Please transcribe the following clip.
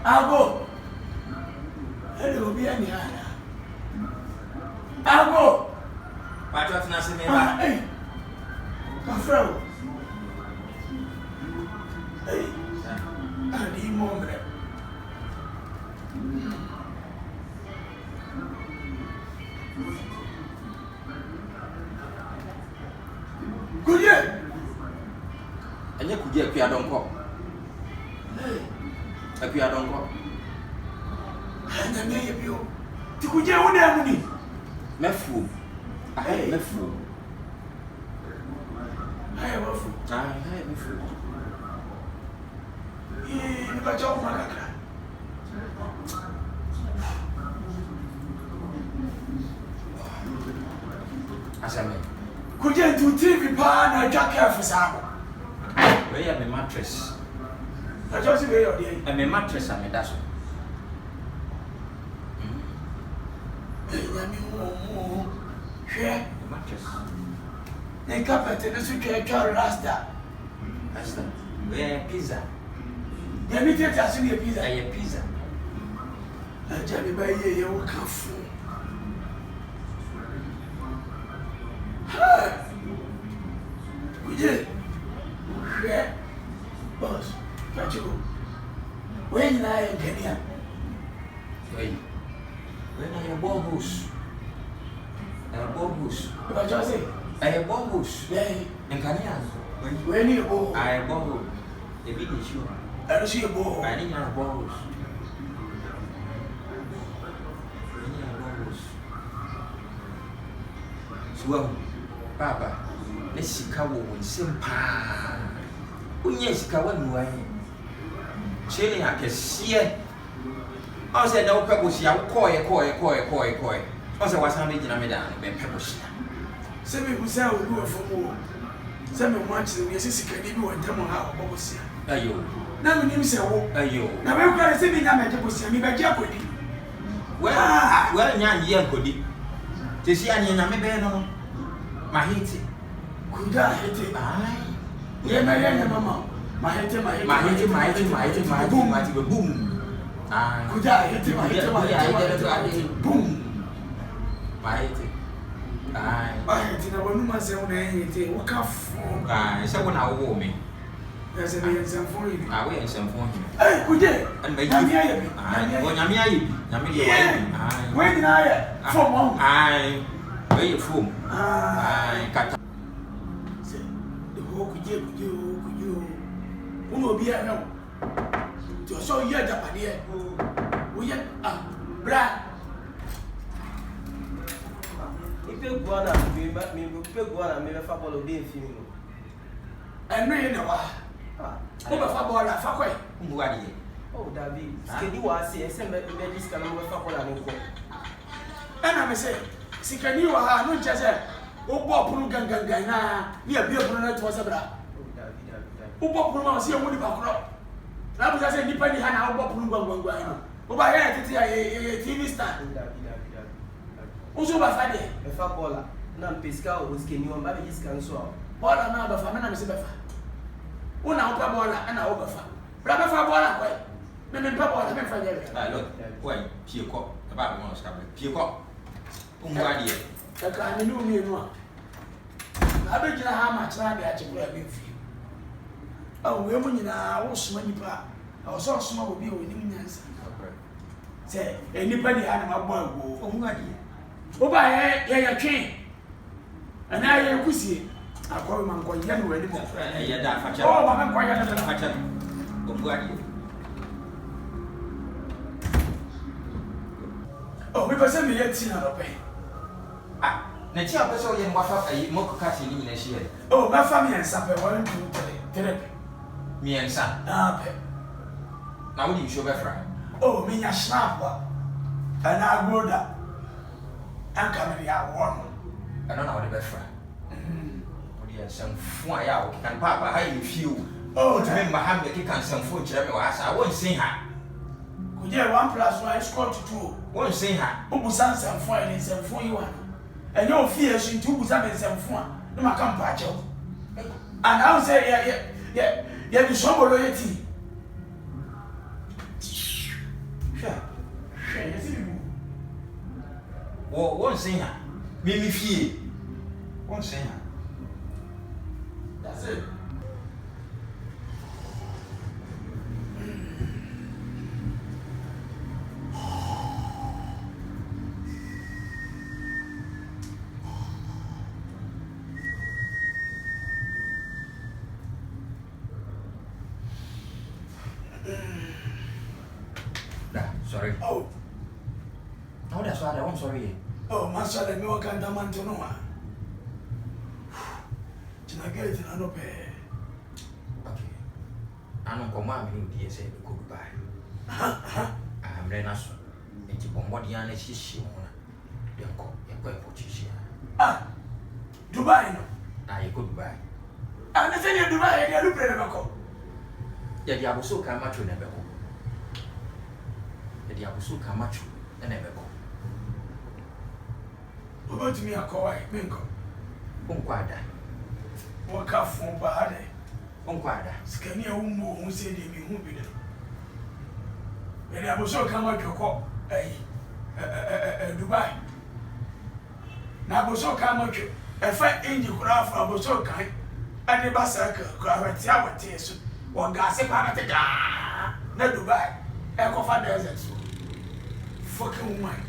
Ago. Hello, be any Ago. But what's not saying? Hey, my friend. Hey, I need more. Good year. And you could get Pia don't call. A Pia don't call. And I may you. To good year, what happened? Mefu. I had Mefu. I have a food. I had Mefu. You got your man. As I mean, could you do TV pan and jack care for some? where you have a mattress? I just say your day. And my mattress, I mean, that's all. Share The mattress. the carpet and the suitcase rasta. That's that. Where pizza? The meeting has seen a pizza. I pizza. I tell you, by you will come full. We did. Share. Boss, can't you go? When I am Kenya. Wait. When I am bombus. I am bombus. If I just say, I am bombus. yeah, And can when you go, I am bombus. A big issue. I don't see a ball. I need a bombus. So, Papa, let's see how we simple. Yes, Kawan, Chilling, I can see it. I said, no pebbles, you koi. I said, what's happening in a medan, and pebbles. Some people say, I will do it for more. Some of much the yes, can even one time on how bubbles. Ayo, Now, when you say, oh, ayo. now I'm going to say, I'm a jabus, I'm a jeopardy. Well, Yan Yankodi. To see any Namibano. My hate. Could I hit it? Aye. Yeah, my mamma. My hate, boom. Aye. Could I hit it? Boom. My hate. Aye. I hate it. I want myself to walk off. Aye, someone I wore me. There's a man some for you. I wear some for him. Hey, could you? And make Aye. When I for one. Aye. Where you from? Ah, Aye, cut. the whole could you? Who will be around? To show you a Japanese. We are Brad. If you go on and be back, me will go on and make a football of being female. And me in a while. Over football, a fuck. Oh, David, can you ask me? Send me this kind of football and go. And I may say, see, can you have no just a Obo Ganga, near Bill was a bra. Obo was here with the back. That was a depending on how Bob Punga. Over here, a TV star. Also, by Friday, A footballer, non Piscal was can you and Baby is cancel. Paul and now the family is a befa. One out of Bola and our befa. Brother for Bola, maybe Papa, I'm afraid. I look, wait, Pure Cop, about one scabby. Pure Cop. Umwadi. I can't know me more. I don't know how much I had to grab you. Oh, women in our own money part. I was so small will be within us. Say, anybody had my boy, Umwadi. Oh, by a king. And I am pussy. I call him Uncle Yellow anymore. Oh, I'm quite a Umwadi. Oh, we must send me a tin of a pay. Ah, Natia was all in what a mock catching in a share. Oh, my family and supper went to therapy. Me and son. Ah, pay. Now, would you show a friend? Oh, me a snapper. And I go that. I'm coming here one. I don't know what the best friend. Some fire out, can Papa, how you feel? Oh, to remember how the kick and some food, I won't see her. Could you 1+1 score to 2? Won't see her. Who sang some fire and some for you one? And your fears in 2 and some fun. No, I can't patch you. And I'll say, yeah, yɛ de so bolo yɛ ti hwɛ yɛ si mu won sen ha me fie won sen ha that's it sorry. Oh. Oh, that's why I'm sorry. Oh, Master, let me walk on the man to know. Get it, I don't pay. Okay. I don't come out with you, say goodbye. I'm ready now. It's a bombardment, she won't. You're going for Chisia. Ah, Dubai, no. Now you goodbye. I'm not saying Dubai, I look at the Yeah, the Abuso Camacho never go. The Abuso Camacho never go. About me, I call I Minko. Unquada. Walk up from Bahade. Unquada. Scania Umbo, who said they be who be there. And I was so come out to call Dubai. Now, was so come out a fat angel craft from Bosokai and the Basaka, Gravity, our tears, or Gossip Anataka, not Dubai, Echo Father, fucking woman.